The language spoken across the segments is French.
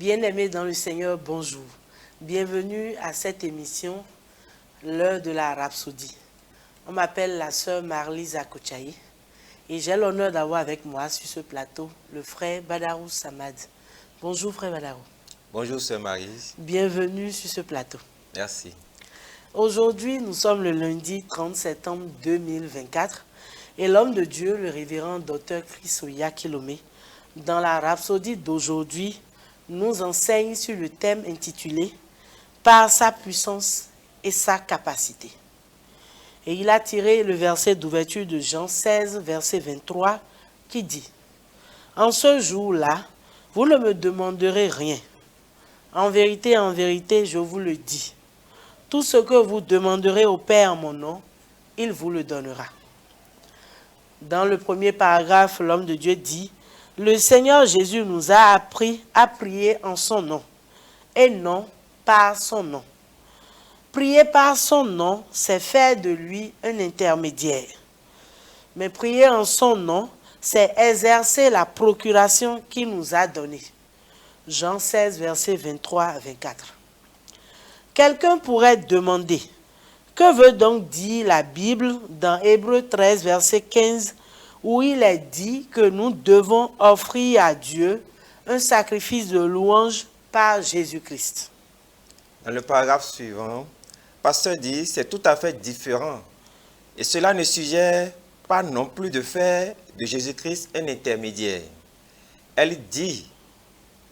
Bien-aimés dans le Seigneur, bonjour. Bienvenue à cette émission, l'heure de la rhapsodie. On m'appelle la sœur Marlise Akochaye et j'ai l'honneur d'avoir avec moi sur ce plateau le frère Badarou Samad. Bonjour frère Badarou. Bonjour sœur Maryse. Bienvenue sur ce plateau. Merci. Aujourd'hui, nous sommes le lundi 30 septembre 2024 et l'homme de Dieu, le révérend Dr Chris Oyakhilome, dans la rhapsodie d'aujourd'hui, nous enseigne sur le thème intitulé « Par sa puissance et sa capacité ». Et il a tiré le verset d'ouverture de Jean 16, verset 23, qui dit « En ce jour-là, vous ne me demanderez rien. En vérité, je vous le dis. Tout ce que vous demanderez au Père en mon nom, il vous le donnera. » Dans le premier paragraphe, l'homme de Dieu dit « Le Seigneur Jésus nous a appris à prier en son nom et non par son nom. Prier par son nom, c'est faire de lui un intermédiaire. Mais prier en son nom, c'est exercer la procuration qu'il nous a donnée. » Jean 16, versets 23 à 24. Quelqu'un pourrait demander, que veut donc dire la Bible dans Hébreux 13, verset 15, où il est dit que nous devons offrir à Dieu un sacrifice de louange par Jésus-Christ. Dans le paragraphe suivant, le pasteur dit c'est tout à fait différent. Et cela ne suggère pas non plus de faire de Jésus-Christ un intermédiaire. Elle dit,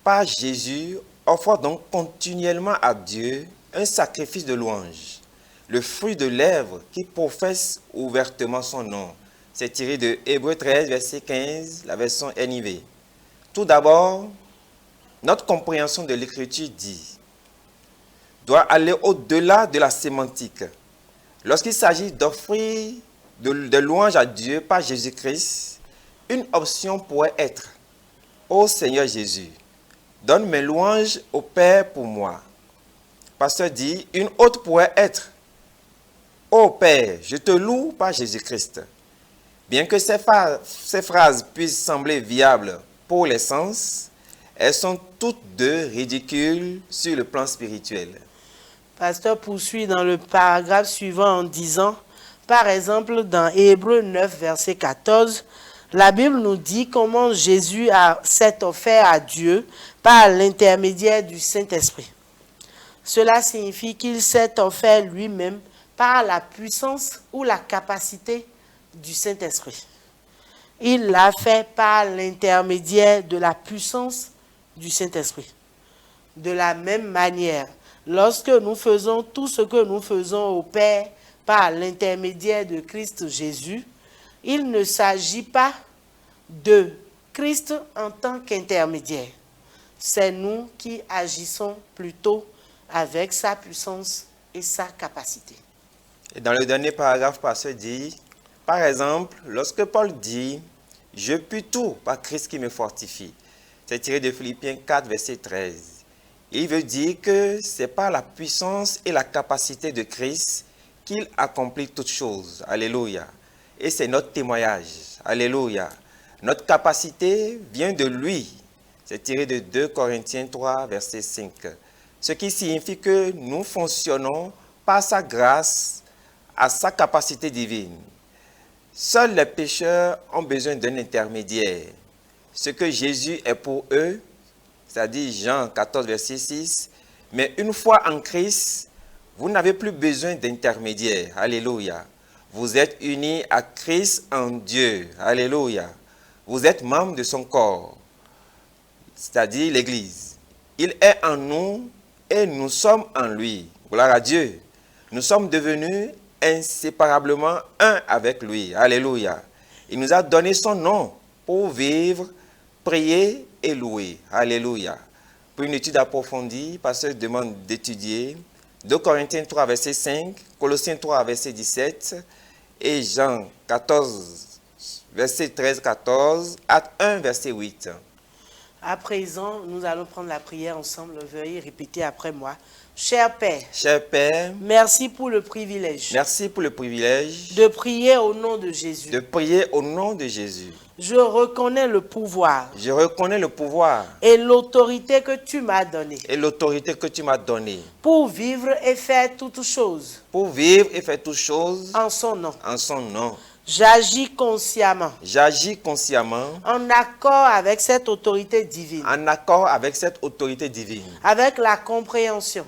par Jésus, offre donc continuellement à Dieu un sacrifice de louange, le fruit de lèvres qui professe ouvertement son nom. C'est tiré de Hébreux 13, verset 15, la version NIV. Tout d'abord, notre compréhension de l'Écriture doit aller au-delà de la sémantique. Lorsqu'il s'agit d'offrir de louanges à Dieu par Jésus-Christ, une option pourrait être « Ô Seigneur Jésus, donne mes louanges au Père pour moi. » Le pasteur dit, une autre pourrait être « Ô Père, je te loue par Jésus-Christ. » Bien que ces phrases puissent sembler viables pour les sens, elles sont toutes deux ridicules sur le plan spirituel. Pasteur poursuit dans le paragraphe suivant en disant, par exemple dans Hébreux 9, verset 14, la Bible nous dit comment Jésus s'est offert à Dieu par l'intermédiaire du Saint-Esprit. Cela signifie qu'il s'est offert lui-même par la puissance ou la capacité du Saint-Esprit. Il l'a fait par l'intermédiaire de la puissance du Saint-Esprit. De la même manière, lorsque nous faisons tout ce que nous faisons au Père par l'intermédiaire de Christ Jésus, il ne s'agit pas de Christ en tant qu'intermédiaire. C'est nous qui agissons plutôt avec sa puissance et sa capacité. Et dans le dernier paragraphe, le pasteur dit, par exemple, lorsque Paul dit « Je puis tout par Christ qui me fortifie », c'est tiré de Philippiens 4, verset 13. Il veut dire que c'est par la puissance et la capacité de Christ qu'il accomplit toutes choses. Alléluia. Et c'est notre témoignage. Alléluia. Notre capacité vient de lui. C'est tiré de 2 Corinthiens 3, verset 5. Ce qui signifie que nous fonctionnons par sa grâce à sa capacité divine. Seuls les pécheurs ont besoin d'un intermédiaire. Ce que Jésus est pour eux, c'est-à-dire Jean 14, verset 6, mais une fois en Christ, vous n'avez plus besoin d'intermédiaire. Alléluia. Vous êtes unis à Christ en Dieu. Alléluia. Vous êtes membre de son corps, c'est-à-dire l'Église. Il est en nous et nous sommes en lui. Gloire à Dieu. Nous sommes devenus inséparablement un avec lui. Alléluia. Il nous a donné son nom pour vivre, prier et louer. Alléluia. Pour une étude approfondie, le pasteur demande d'étudier 2 Corinthiens 3, verset 5, Colossiens 3, verset 17 et Jean 14, verset 13-14, Actes 1, verset 8. À présent, nous allons prendre la prière ensemble. Veuillez répéter après moi. Cher Père, merci pour le privilège de prier au nom de Jésus. Je reconnais le pouvoir et l'autorité que tu m'as donnée pour vivre et faire toutes choses en son nom. J'agis consciemment en accord avec cette autorité divine, avec la compréhension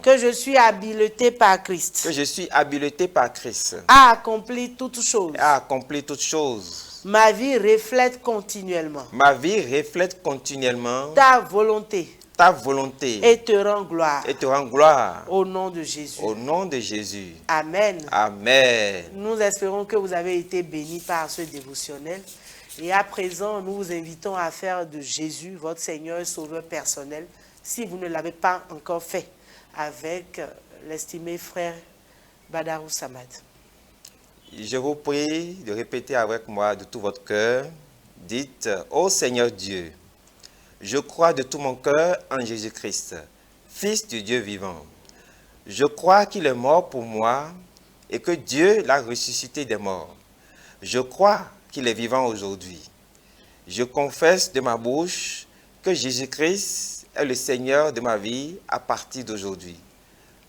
que je suis habilité par Christ à accomplir toutes choses. Ma vie reflète continuellement ta volonté et te rend gloire au nom de Jésus. Amen. Nous espérons que vous avez été bénis par ce dévotionnel. Et à présent, nous vous invitons à faire de Jésus votre Seigneur et Sauveur personnel, si vous ne l'avez pas encore fait, avec l'estimé frère Badarou Samad. Je vous prie de répéter avec moi de tout votre cœur. Dites: ô Seigneur Dieu, je crois de tout mon cœur en Jésus-Christ, Fils du Dieu vivant. Je crois qu'il est mort pour moi et que Dieu l'a ressuscité des morts. Je crois qu'il est vivant aujourd'hui. Je confesse de ma bouche que Jésus-Christ est le Seigneur de ma vie à partir d'aujourd'hui.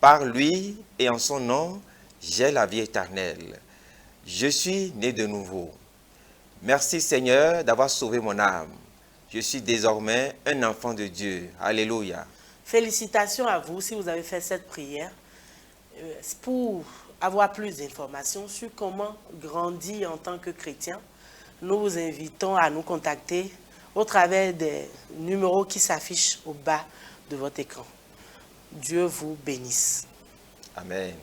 Par lui et en son nom, j'ai la vie éternelle. Je suis né de nouveau. Merci Seigneur d'avoir sauvé mon âme. Je suis désormais un enfant de Dieu. Alléluia. Félicitations à vous si vous avez fait cette prière. Pour avoir plus d'informations sur comment grandir en tant que chrétien, nous vous invitons à nous contacter au travers des numéros qui s'affichent au bas de votre écran. Dieu vous bénisse. Amen.